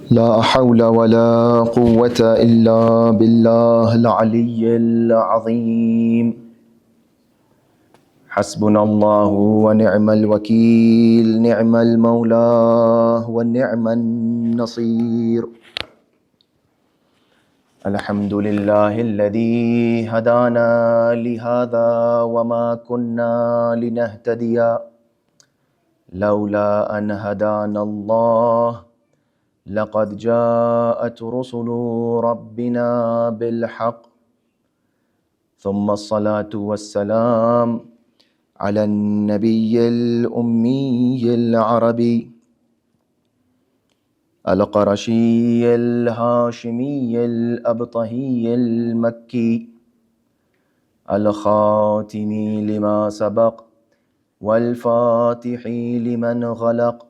لا حول ولا قوة إلا بالله العلي العظيم. حسبنا الله ونعم الوكيل، نعم المولى ونعم النصير. الحمد لله الذي هدانا لهذا وما كنا لنهتدي لولا أن هدانا الله. لقد جاءت رسل ربنا بالحق، ثم الصلاة والسلام على النبي الأمي العربي القرشي الهاشمي الأبطهي المكي الخاتم لما سبق والفاتح لمن غلق،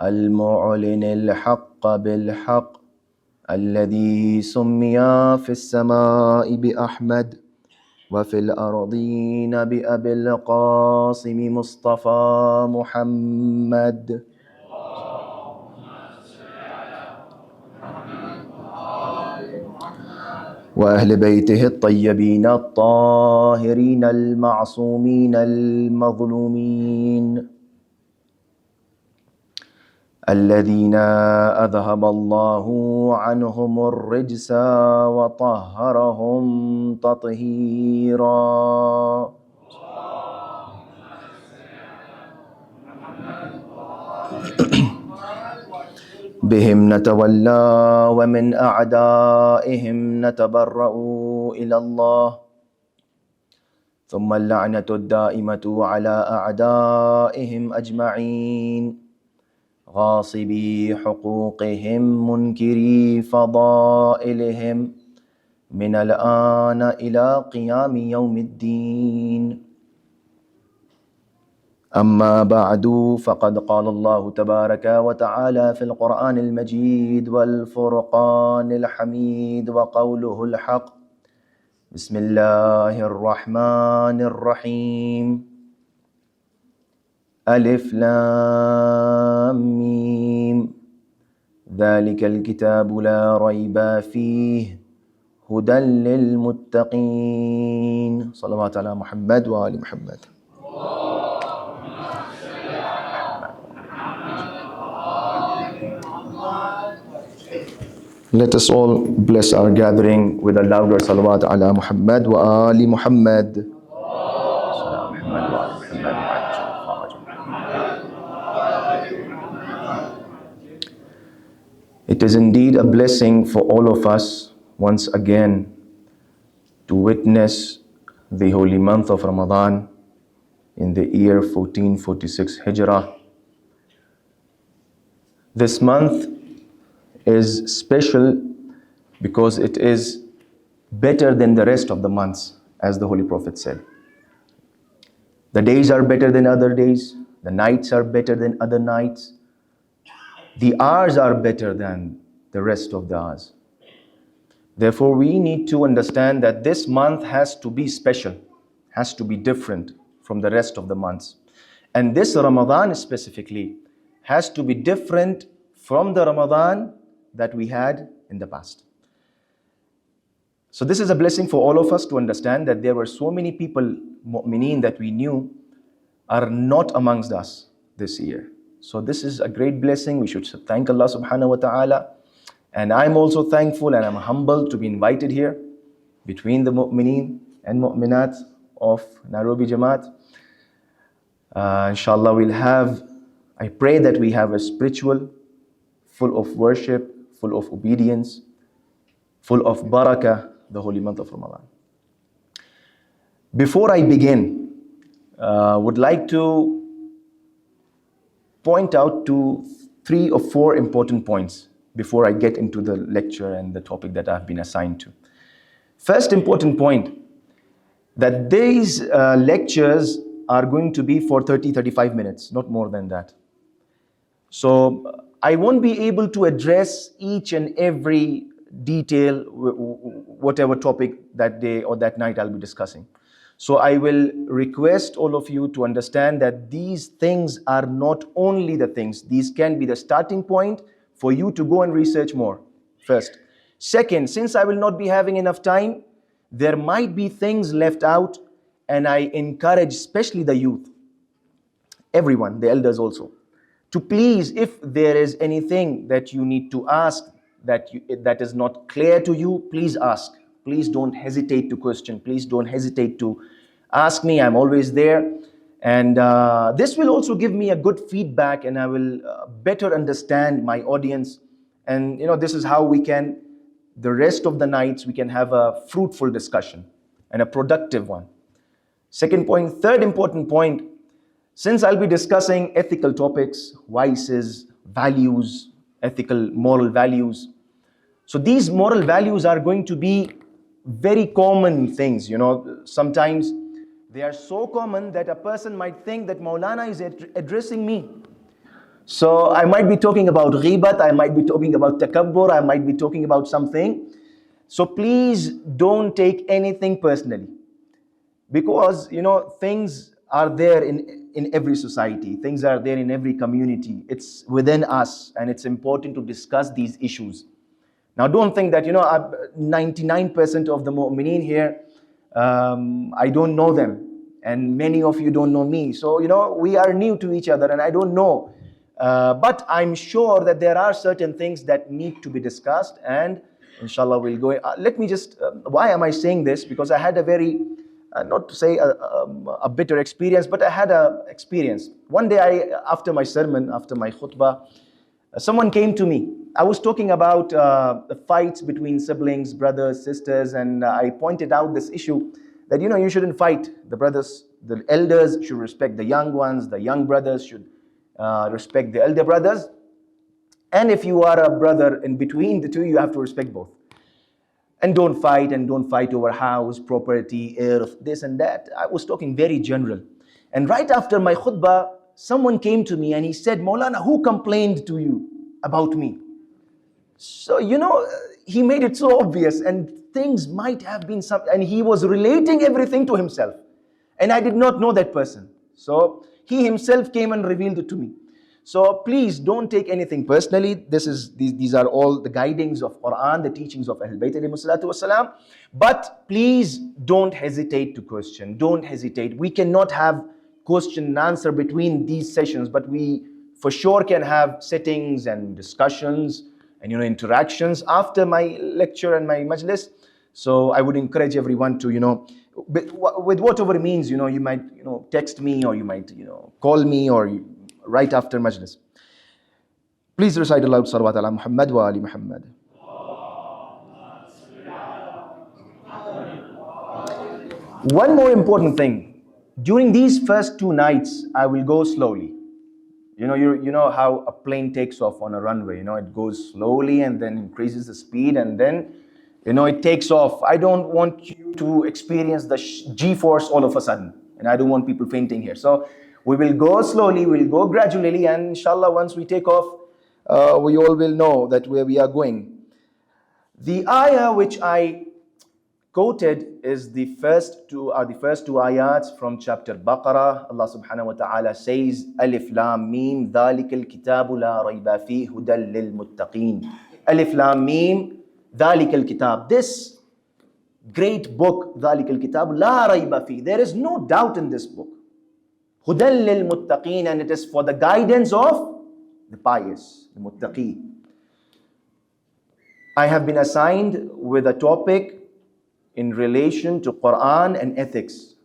المعلن الحق بالحق، الذي سمي في السماء بأحمد وفي الأرضين بأبي القاسم مصطفى محمد. وأهل بيته الطيبين الطاهرين المعصومين المظلومين، الذين أذهب الله عنهم الرجس وطهرهم تطهيرا. بهم نتولى ومن أعدائهم نتبرأ إلى الله، ثم اللعنة الدائمة على أعدائهم أجمعين، غاصبي حقوقهم منكري فضائلهم، من الآن إلى قيام يوم الدين. أما بعد، فقد قال الله تبارك وتعالى في القرآن المجيد والفرقان الحميد وقوله الحق: بسم الله الرحمن الرحيم. ألف لام ميم، ذلك الكتاب لا ريب فيه هدى للمتقين. صلوات على محمد وآل محمد. Let us all bless our gathering with a louder salawat ala Muhammad wa ali Muhammad. It is indeed a blessing for all of us once again to witness the holy month of Ramadan in the year 1446 Hijrah. This month is special because it is better than the rest of the months, as the Holy Prophet said. The days are better than other days, the nights are better than other nights, the hours are better than the rest of the hours. Therefore, we need to understand that this month has to be special, has to be different from the rest of the months. And this Ramadan specifically has to be different from the Ramadan that we had in the past. So this is a blessing for all of us to understand that there were so many people, mu'mineen, that we knew are not amongst us this year. So this is a great blessing. We should thank Allah subhanahu wa ta'ala. And I'm also thankful and I'm humbled to be invited here between the mu'mineen and mu'minat of Nairobi Jamaat. Inshallah, I pray that we have a spiritual, full of worship, full of obedience, full of barakah, the holy month of Ramadan. Before I begin, would like to point out to 3 or 4 important points before I get into the lecture and the topic that I've been assigned to. First important point, that these lectures are going to be for 30-35 minutes, not more than that. So I won't be able to address each and every detail, whatever topic that day or that night I'll be discussing. So I will request all of you to understand that these things are not only the things. These can be the starting point for you to go and research more, first. Second, since I will not be having enough time, there might be things left out, and I encourage especially the youth, everyone, the elders also, to please, if there is anything that you need to ask that is not clear to you, please ask. Please don't hesitate to question. Please don't hesitate to ask me. I'm always there. And this will also give me a good feedback, and I will better understand my audience. And this is how we can, the rest of the nights, we can have a fruitful discussion and a productive one. Second point, third important point, since I'll be discussing ethical topics, vices, values, ethical, moral values. So these moral values are going to be very common things. Sometimes they are so common that a person might think that Maulana is addressing me. So I might be talking about ghibat, I might be talking about takabbur, I might be talking about something. So please don't take anything personally. Because, things are there in every society. Things are there in every community. It's within us, and it's important to discuss these issues. Now, don't think that, 99% of the mu'mineen here, I don't know them, and many of you don't know me. So, we are new to each other, and I don't know. But I'm sure that there are certain things that need to be discussed, and inshallah we'll go. Let me just, why am I saying this? Because I had a very, not to say a bitter experience, but I had an experience. One day, after my sermon, after my khutbah, someone came to me. I was talking about the fights between siblings, brothers, sisters, and I pointed out this issue that, you shouldn't fight. The brothers, the elders should respect the young ones, the young brothers should respect the elder brothers. And if you are a brother in between the two, you have to respect both. And don't fight over house, property, earth, this and that. I was talking very general. And right after my khutbah, someone came to me and he said, Maulana, who complained to you about me? So, he made it so obvious, and things might have been and he was relating everything to himself. And I did not know that person. So he himself came and revealed it to me. So please don't take anything personally. These are all the guidings of Quran, the teachings of Ahlul Bayt alayhi salatu wasalam. But please don't hesitate to question. Don't hesitate. We cannot have question and answer between these sessions, but we for sure can have settings and discussions and interactions after my lecture and my majlis. So I would encourage everyone to with whatever means, you might text me, or you might call me, or right after majlis. Please recite aloud salawat ala Muhammad wa ali Muhammad. One more important thing, during these first 2 nights, I will go slowly. You know how a plane takes off on a runway. It goes slowly and then increases the speed, and then it takes off. I don't want you to experience the G-force all of a sudden, and I don't want people fainting here. So we will go slowly, we'll go gradually, and inshallah, once we take off, we all will know that where we are going. The ayah which I quoted is the first two ayats from chapter Baqarah. Allah subhanahu wa ta'ala says, Alif Lam Mim, Dhalikal Kitabu La Rayba Fi Hudal Lil Muttaqeen. Alif Lam Mim, Dhalikal Kitab. This great book, Dhalikal Kitab, La Rayba Fi. There is no doubt in this book. Hudal Lil Muttaqeen, and it is for the guidance of the pious, the Muttaqi. I have been assigned with a topic in relation to Quran and ethics.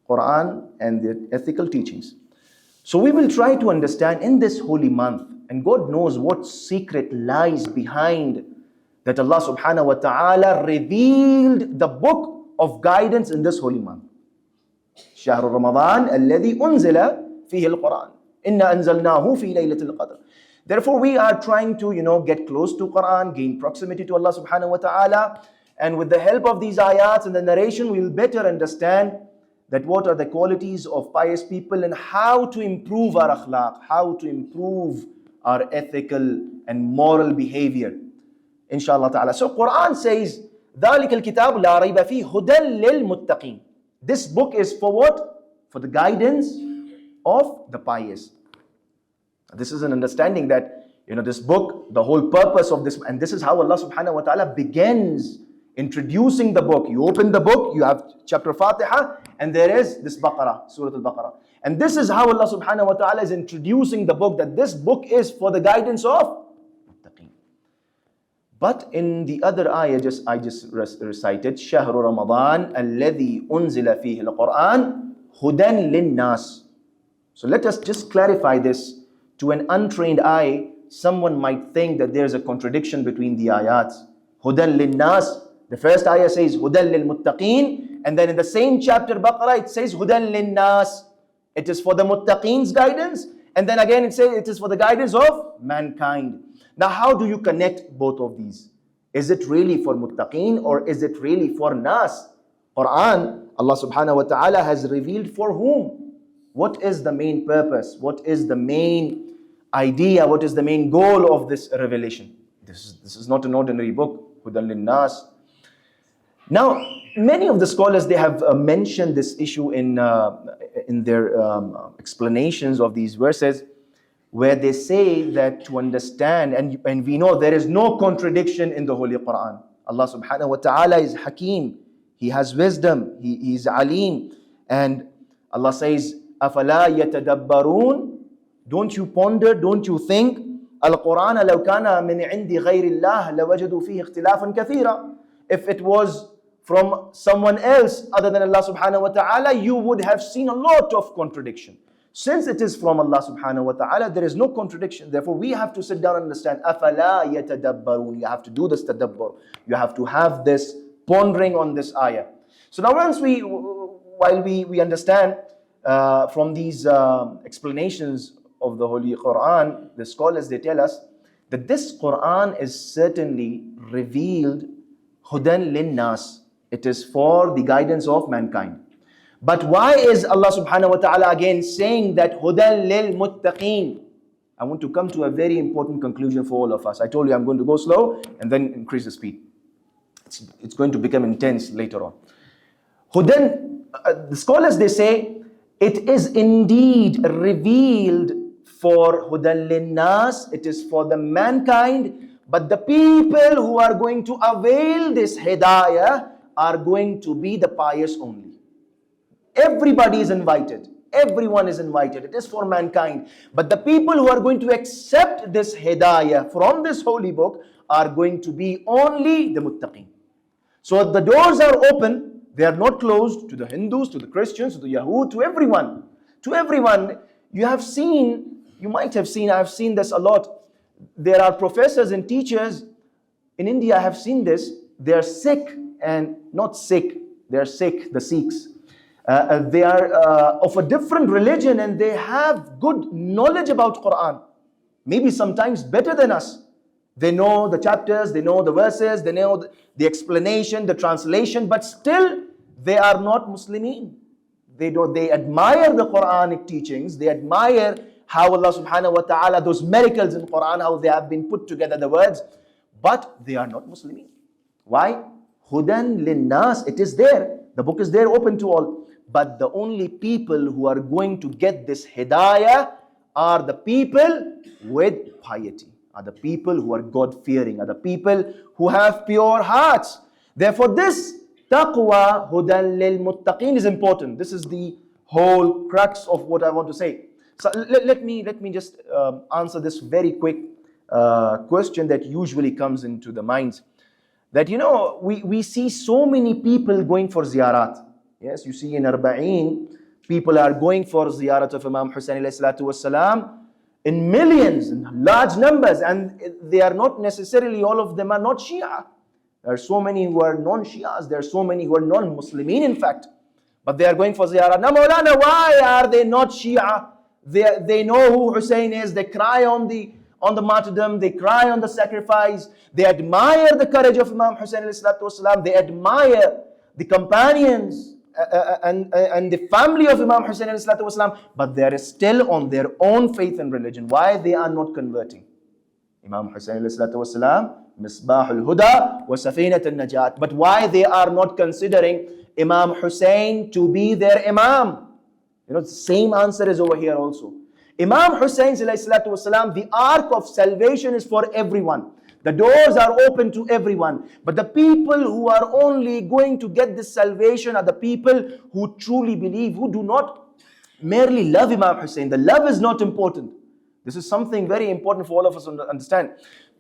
Quran and the ethical teachings. So we will try to understand in this holy month, and God knows what secret lies behind that Allah subhanahu wa ta'ala revealed the book of guidance in this holy month. شهر رمضان الذي أنزل فيه القرآن إنا أنزلناه في ليلة القدر. Therefore we are trying to get close to Quran, gain proximity to Allah subhanahu wa ta'ala. And with the help of these ayats and the narration, we will better understand that what are the qualities of pious people and how to improve our akhlaq, how to improve our ethical and moral behavior. Inshallah ta'ala. So Quran says, ذَلِكَ الْكِتَابُ لَا رَيْبَ فِيهِ هُدًى لِلْمُتَّقِينَ. This book is for what? For the guidance of the pious. This is an understanding that, This book, the whole purpose of this, and this is how Allah subhanahu wa ta'ala begins introducing the book. You open the book, you have chapter Fatiha, and there is this Baqarah, Surah Al-Baqarah. And this is how Allah subhanahu wa ta'ala is introducing the book, that this book is for the guidance of muttaqeen. But in the other ayah I just recited, شهر رمضان الذي أنزل فيه القرآن هدى للناس. So let us just clarify this. To an untrained eye, someone might think that there's a contradiction between the ayats. Hudan linnas. The first ayah says Hudan lil muttaqeen, and then in the same chapter Baqarah it says Hudan linnas. It is for the muttaqeen's guidance, and then again it says it is for the guidance of mankind. Now how do you connect both of these? Is it really for muttaqeen or is it really for nas? Quran, Allah subhanahu wa ta'ala has revealed for whom? What is the main purpose? What is the main idea? What is the main goal of this revelation? This is not an ordinary book. Hudan linnas. Now, many of the scholars, they have mentioned this issue in their explanations of these verses, where they say that to understand, and we know there is no contradiction in the Holy Quran. Allah subhanahu wa ta'ala is Hakim. He has wisdom. He is Alim. And Allah says, أَفَلَا يَتَدَبَّرُونَ. Don't you ponder, don't you think? Al-Quran لَوْ كَانَ مِنْ عِنْدِ غَيْرِ اللَّهِ لَوَجَدُوا فِيهِ اخْتِلَافًا كَثِيرًا. If it was from someone else other than Allah subhanahu wa ta'ala, you would have seen a lot of contradiction. Since it is from Allah subhanahu wa ta'ala, there is no contradiction. Therefore, we have to sit down and understand. أَفَلَا يَتَدَبَّرُونَ. You have to do this tadabbur. You have to have this pondering on this ayah. So now while we understand from these explanations of the Holy Quran, the scholars, they tell us that this Quran is certainly revealed Hudan linnas. It is for the guidance of mankind. But why is Allah subhanahu wa ta'ala again saying that Hudan lil muttaqeen? I want to come to a very important conclusion for all of us. I told you I'm going to go slow and then increase the speed. It's going to become intense later on. Hudan, the scholars, they say, it is indeed revealed for Hudan linnas. It is for the mankind. But the people who are going to avail this hidayah are going to be the pious only. Everybody is invited. Everyone is invited. It is for mankind. But the people who are going to accept this hidayah from this holy book are going to be only the muttaqeen. So the doors are open. They are not closed to the Hindus, to the Christians, to the Yahud, to everyone. To everyone. You might have seen, I have seen this a lot. There are professors and teachers in India, I have seen this. They are sick and not sick. They are sick, the Sikhs. They are of a different religion and they have good knowledge about Quran. Maybe sometimes better than us. They know the chapters, they know the verses, they know the explanation, the translation, but still they are not Muslimin. They admire the Quranic teachings, they admire how Allah subhanahu wa ta'ala, those miracles in Quran, how they have been put together, the words, but they are not Muslimin. Why? Hudan linnas, it is there. The book is there, open to all. But the only people who are going to get this hidayah are the people with piety, are the people who are God-fearing, are the people who have pure hearts. Therefore, this taqwa, hudan lil muttaqeen, is important. This is the whole crux of what I want to say. So let me just answer this very quick question that usually comes into the minds. That, we see so many people going for ziyarat. Yes, you see in Arba'een, people are going for ziyarat of Imam Hussein alayhi salatu wassalam in millions, in large numbers, and they are not necessarily, all of them are not Shia. There are so many who are non-Shias, there are so many who are non-Muslimin in fact, but they are going for ziyarat. Now Maulana, why are they not Shia? They know who Hussein is, they cry on the martyrdom, they cry on the sacrifice, they admire the courage of Imam Hussein alayhi salatu wassalam, they admire the companions and the family of Imam Hussein alayhi salatu wasalam, but they are still on their own faith and religion. Why they are not converting? Imam Hussein alayhi salatu wasalam, Misbahul Huda wa Safinat al-Najat. But why they are not considering Imam Hussein to be their Imam? The same answer is over here also. Imam Hussein والسلام, the ark of salvation is for everyone. The doors are open to everyone. But the people who are only going to get this salvation are the people who truly believe, who do not merely love Imam Hussein. The love is not important. This is something very important for all of us to understand.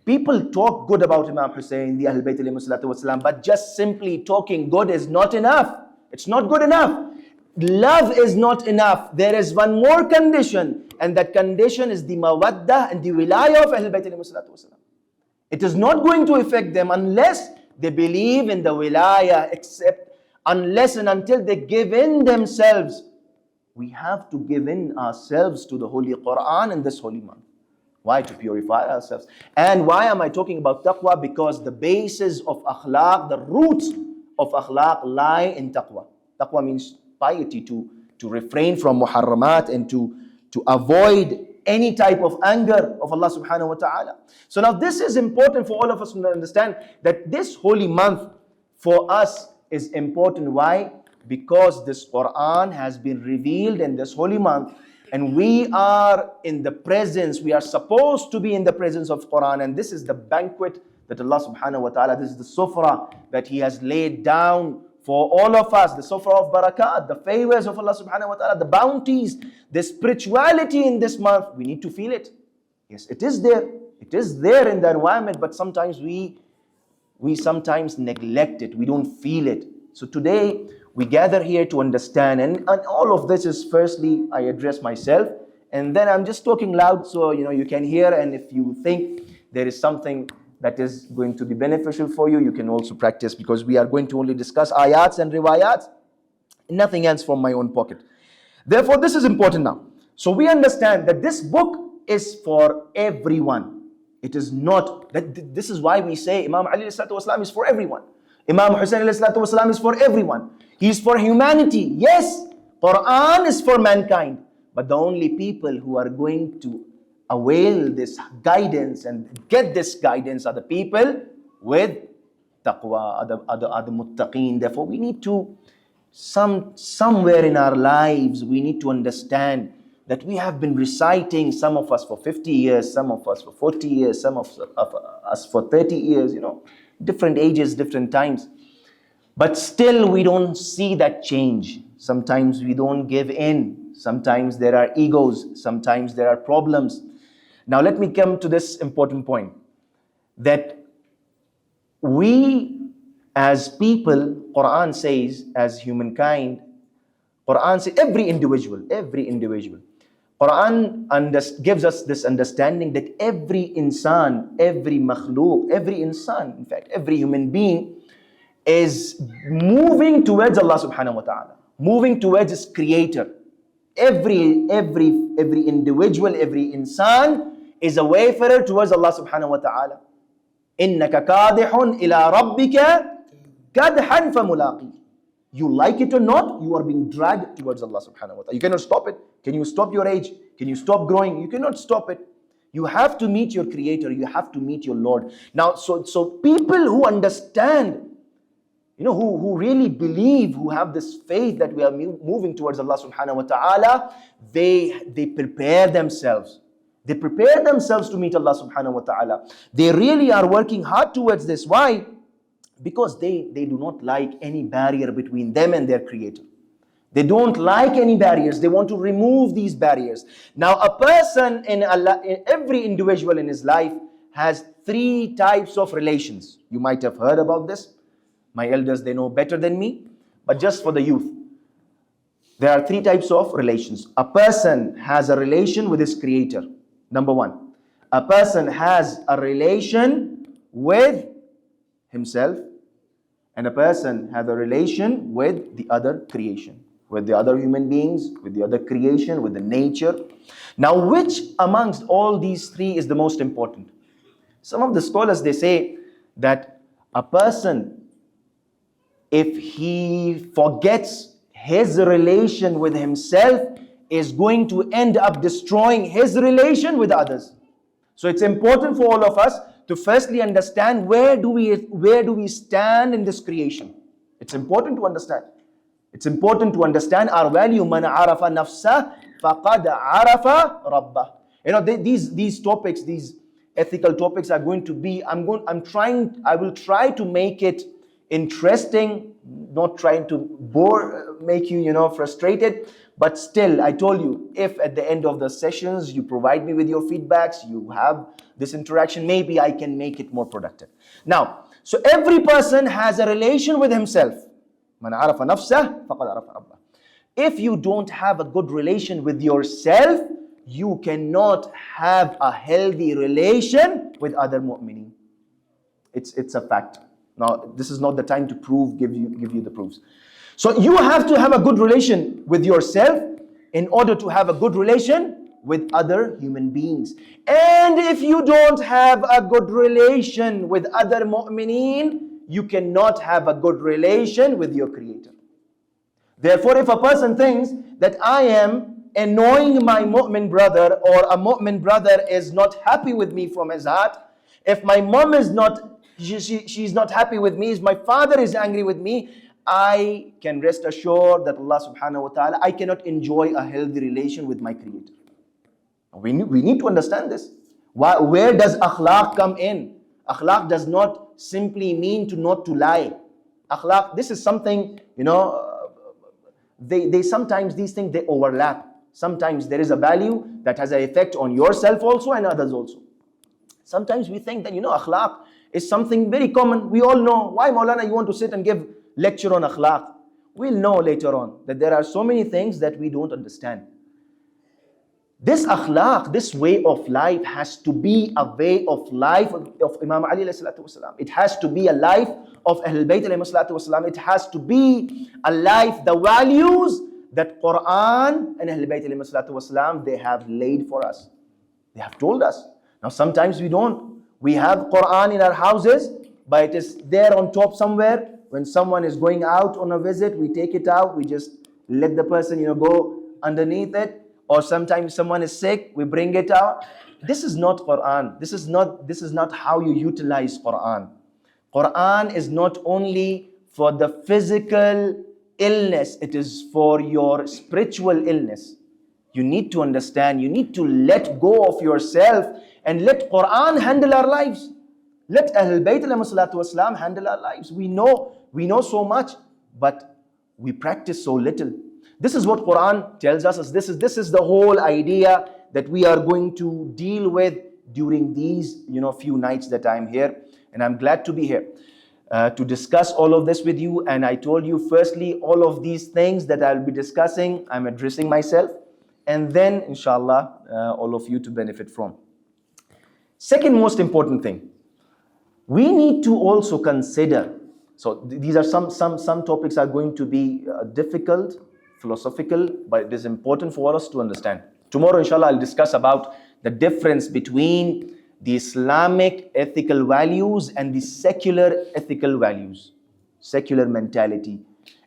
People talk good about Imam Hussein, the Ahlul Bayt ﷺ, but just simply talking good is not enough. It's not good enough. Love is not enough. There is one more condition, and that condition is the mawaddah and the wilayah of Ahlul Bayt ﷺ. It is not going to affect them unless they believe in the wilayah, except unless and until they give in themselves. We have to give in ourselves to the Holy Quran in this holy month. Why? To purify ourselves. And why am I talking about taqwa? Because the basis of akhlaq, the roots of akhlaq lie in taqwa. Taqwa means piety, to refrain from muharramat and to avoid any type of anger of Allah subhanahu wa ta'ala. So now this is important for all of us to understand that this holy month for us is important. Why? Because this Quran has been revealed in this holy month, and we are in the presence, we are supposed to be in the presence of Quran, and this is the banquet that Allah subhanahu wa ta'ala, this is the sufra that He has laid down for all of us, the sufra of barakat, the favors of Allah subhanahu wa ta'ala, the bounties, the spirituality in this month. We need to feel it. Yes, it is there. It is there in the environment, but sometimes we sometimes neglect it. We don't feel it. So today we gather here to understand, and all of this is, firstly, I address myself, and then I'm just talking loud so you can hear, and if you think there is something that is going to be beneficial for you, you can also practice, because we are going to only discuss ayats and riwayats, nothing else from my own pocket. Therefore, this is important now. So we understand that this book is for everyone. It is not, this is why we say Imam Ali ﷺ is for everyone. Imam Hussein ﷺ is for everyone. He is for humanity. Yes, Quran is for mankind. But the only people who are going to avail this guidance and get this guidance are the people with taqwa, are the muttaqeen. Therefore, we need to, somewhere in our lives, we need to understand that we have been reciting, some of us for 50 years, some of us for 40 years, some of us for 30 years, different ages, different times. But still we don't see that change. Sometimes we don't give in. Sometimes there are egos. Sometimes there are problems. Now let me come to this important point, that we as people, Quran says, as humankind, Quran says, every individual, Quran gives us this understanding that every insan, every makhluk, every insan, in fact, every human being is moving towards Allah subhanahu wa ta'ala, moving towards His creator. Every individual, every insan is a wayfarer towards Allah subhanahu wa ta'ala. إِنَّكَ كَادِحٌ إِلَىٰ رَبِّكَ كَدْحًا فَمُلَاقِيهِ. You like it or not, you are being dragged towards Allah subhanahu wa ta'ala. You cannot stop it. Can you stop your age? Can you stop growing? You cannot stop it. You have to meet your creator. You have to meet your Lord. Now, so people who understand, who really believe, who have this faith that we are moving towards Allah subhanahu wa ta'ala, they prepare themselves. They prepare themselves to meet Allah subhanahu wa ta'ala. They really are working hard towards this. Why? Because they do not like any barrier between them and their creator. They don't like any barriers. They want to remove these barriers. Now, a person every individual in his life has 3 types of relations. You might have heard about this. My elders, they know better than me. But just for the youth, there are 3 types of relations. A person has a relation with his creator. Number 1. A person has a relation with himself, and a person has a relation with the other creation, with the other human beings, with the other creation, with the nature. Now, which amongst all these 3 is the most important? Some of the scholars, they say that a person, if he forgets his relation with himself, is going to end up destroying his relation with others. So it's important for all of us to firstly understand where do we stand in this creation. It's important to understand. It's important to understand our value. Man arafa nafsah faqad arafa rabbah. These topics, these ethical topics are going to be, I will try to make it interesting, not trying to make you, frustrated. But still, I told you, if at the end of the sessions you provide me with your feedbacks, you have this interaction, maybe I can make it more productive. Now, so every person has a relation with himself. Man arafa nafsah faqad arafa rabbah. If you don't have a good relation with yourself, you cannot have a healthy relation with other mu'mineen. It's a fact. Now, this is not the time to give you the proofs. So you have to have a good relation with yourself in order to have a good relation with other human beings. And if you don't have a good relation with other mu'mineen, you cannot have a good relation with your Creator. Therefore, if a person thinks that I am annoying my mu'min brother, or a mu'min brother is not happy with me from his heart, if my mom is not, she's not happy with me, if my father is angry with me, I can rest assured that Allah subhanahu wa ta'ala, I cannot enjoy a healthy relation with my Creator. We need to understand this. Where does akhlaq come in? Akhlaq does not simply mean not to lie. Akhlaq, this is something, they sometimes these things, they overlap. Sometimes there is a value that has an effect on yourself also and others also. Sometimes we think that, akhlaq is something very common. We all know. Why, Maulana, you want to sit and give lecture on akhlaq? We'll know later on that there are so many things that we don't understand. This akhlaq, this way of life has to be a way of life of Imam Ali alayhi salatu wasalam. It has to be a life of Ahlul Bayt alayhi salatu wasalam. It has to be a life, the values that Quran and Ahlul Bayt alayhi salatu wasalam, they have laid for us. They have told us. Now sometimes we don't. We have Quran in our houses, but it is there on top somewhere. When someone is going out on a visit, we take it out. We just let the person, go underneath it. Or sometimes someone is sick, we bring it out. This is not Quran. This is not how you utilize Quran. Quran is not only for the physical illness, it is for your spiritual illness. You need to understand, you need to let go of yourself and let Quran handle our lives. Let Ahlul Bayt alayhi salatu wasalam handle our lives. We know so much, but we practice so little. This is what Quran tells us. This is the whole idea that we are going to deal with during these few nights that I'm here. And I'm glad to be here to discuss all of this with you. And I told you, firstly, all of these things that I'll be discussing, I'm addressing myself. And then, inshallah, all of you to benefit from. Second most important thing, we need to also consider, so these are some topics are going to be difficult, philosophical, but it is important for us to understand. Tomorrow, inshallah, I'll discuss about the difference between the Islamic ethical values and the secular ethical values, secular mentality.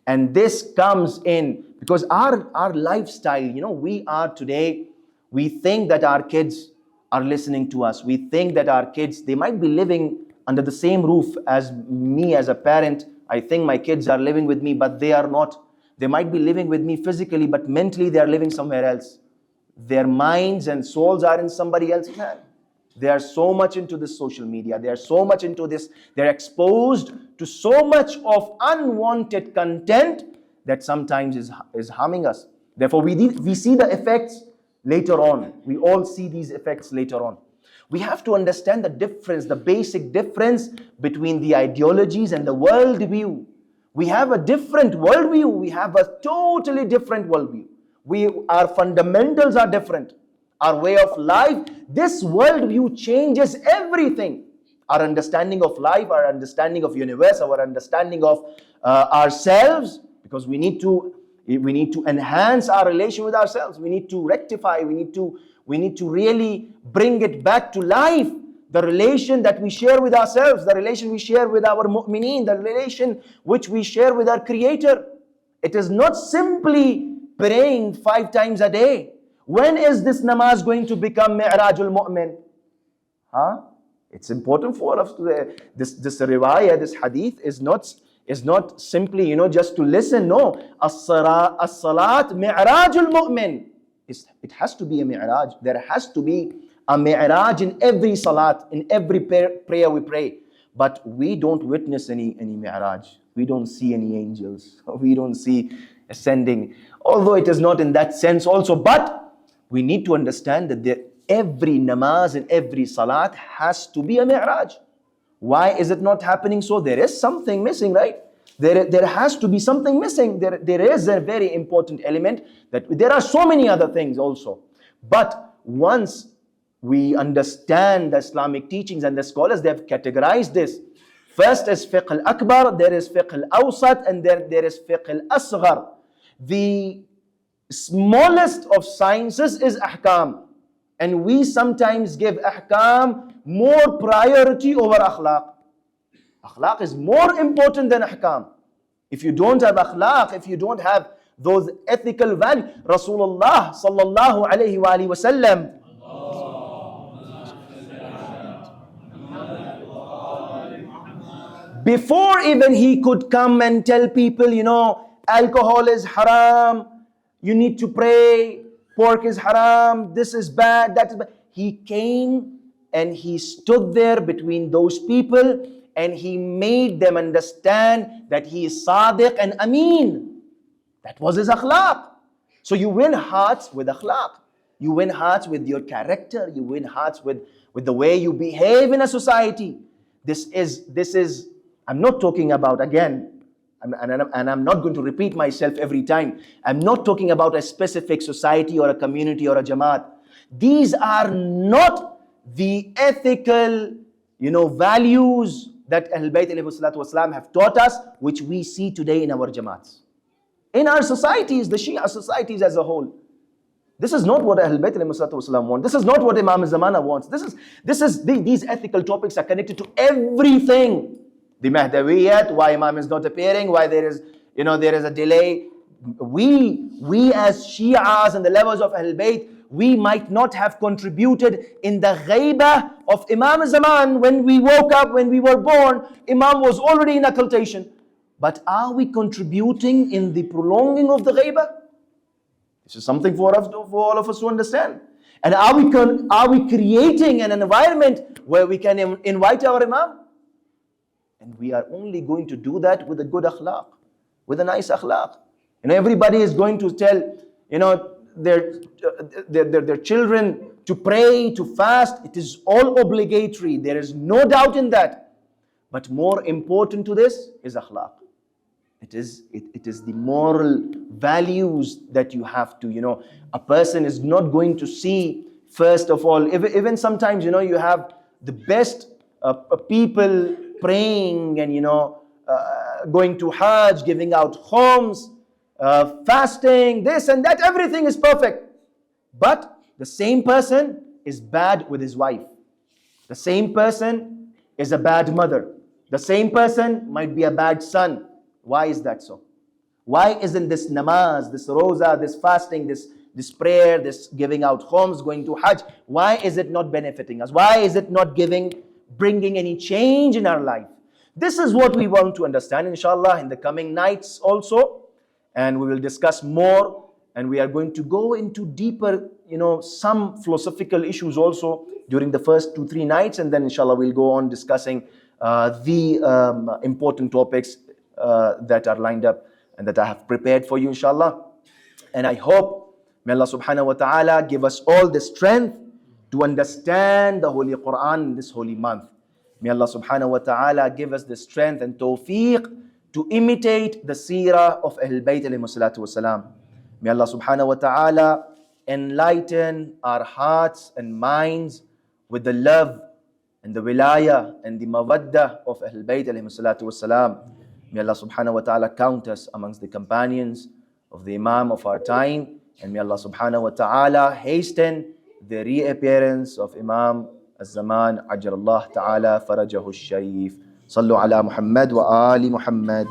And this comes in because our lifestyle, we are today, we think that our kids are listening to us. We think that our kids, they might be living under the same roof as me as a parent. I think my kids are living with me, but they are not. They might be living with me physically, but mentally they are living somewhere else. Their minds and souls are in somebody else's hand. They are so much into this social media. They are so much into this. They're exposed to so much of unwanted content that sometimes is harming us. Therefore, we see the effects later on. We all see these effects later on. We have to understand the difference, the basic difference between the ideologies and the worldview. We have a different worldview. We have a totally different worldview. Our fundamentals are different. Our way of life, this worldview changes everything. Our understanding of life, our understanding of universe, our understanding of ourselves, because we need to enhance our relation with ourselves. We need to rectify. We need to really bring it back to life. The relation that we share with ourselves, the relation we share with our mu'mineen, the relation which we share with our Creator. It is not simply praying 5 times a day. When is this namaz going to become mi'rajul mu'min? It's important for us to this riwayah, this hadith is is not simply, just to listen. No. As-salat mi'rajul mu'min. It has to be a mi'raj. There has to be a mi'raj in every salat, in every prayer we pray. But we don't witness any mi'raj. We don't see any angels. We don't see ascending. Although it is not in that sense also. But we need to understand that every namaz and every salat has to be a mi'raj. Why is it not happening so? There is something missing, right? There has to be something missing. There is a very important element. That there are so many other things also. But once we understand the Islamic teachings, and the scholars, they have categorized this. First is fiqh al-akbar, there is fiqh al-awsat, and there is fiqh al-asghar. The smallest of sciences is ahkam. And we sometimes give ahkam more priority over akhlaq. Akhlaq is more important than ahkam. If you don't have akhlaq, if you don't have those ethical values, Rasulullah sallallahu alayhi wa sallam, before even he could come and tell people, alcohol is haram, you need to pray, pork is haram, this is bad, that is bad. He came and he stood there between those people and he made them understand that he is sadiq and ameen. That was his akhlaq. So you win hearts with akhlaq. You win hearts with your character. You win hearts with the way you behave in a society. This is I'm not talking about, again, and I'm not going to repeat myself every time. I'm not talking about a specific society or a community or a jamaat. These are not the ethical, values that Ahlul Bayt alayhi salatu wasalam have taught us, which we see today in our jamaats. In our societies, the Shia societies as a whole. This is not what Ahlul Bayt alayhi salatu wasalam want. This is not what Imam Zamana wants. These ethical topics are connected to everything. The Mahdawiyat, why Imam is not appearing, why there is a delay. We as Shias and the levels of Ahlul Bayt, we might not have contributed in the ghaibah of Imam Zaman. When we woke up, when we were born, Imam was already in occultation. But are we contributing in the prolonging of the ghaibah? This is something for all of us to understand. And are we creating an environment where we can invite our Imam? And we are only going to do that with a good akhlaq, with a nice akhlaq. Everybody is going to tell, their children to pray, to fast. It is all obligatory. There is no doubt in that. But more important to this is akhlaq. It is the moral values that you have to, a person is not going to see, first of all, even sometimes, you have the best people praying and, going to Hajj, giving out khums, fasting, this and that, everything is perfect. But the same person is bad with his wife. The same person is a bad mother. The same person might be a bad son. Why is that so? Why isn't this namaz, this roza, this fasting, this prayer, this giving out khums, going to Hajj, why is it not benefiting us? Why is it not bringing any change in our life? This is what we want to understand, inshallah, in the coming nights also. And we will discuss more. And we are going to go into deeper, some philosophical issues also during the first 2-3 nights. And then, inshallah, we'll go on discussing the important topics that are lined up and that I have prepared for you, inshallah. And I hope, may Allah subhanahu wa ta'ala give us all the strength to understand the Holy Quran in this holy month. May Allah subhanahu wa ta'ala give us the strength and tawfiq to imitate the seerah of Ahlul Bayt alayhi salatu wasalam. May Allah subhanahu wa ta'ala enlighten our hearts and minds with the love and the wilayah and the mawaddah of Ahlul Bayt alayhi salatu wasalam. May Allah subhanahu wa ta'ala count us amongst the companions of the Imam of our time. And may Allah subhanahu wa ta'ala hasten the reappearance of Imam الزمان عجل الله تعالى فرجه الشريف. صلوا على محمد وآل محمد.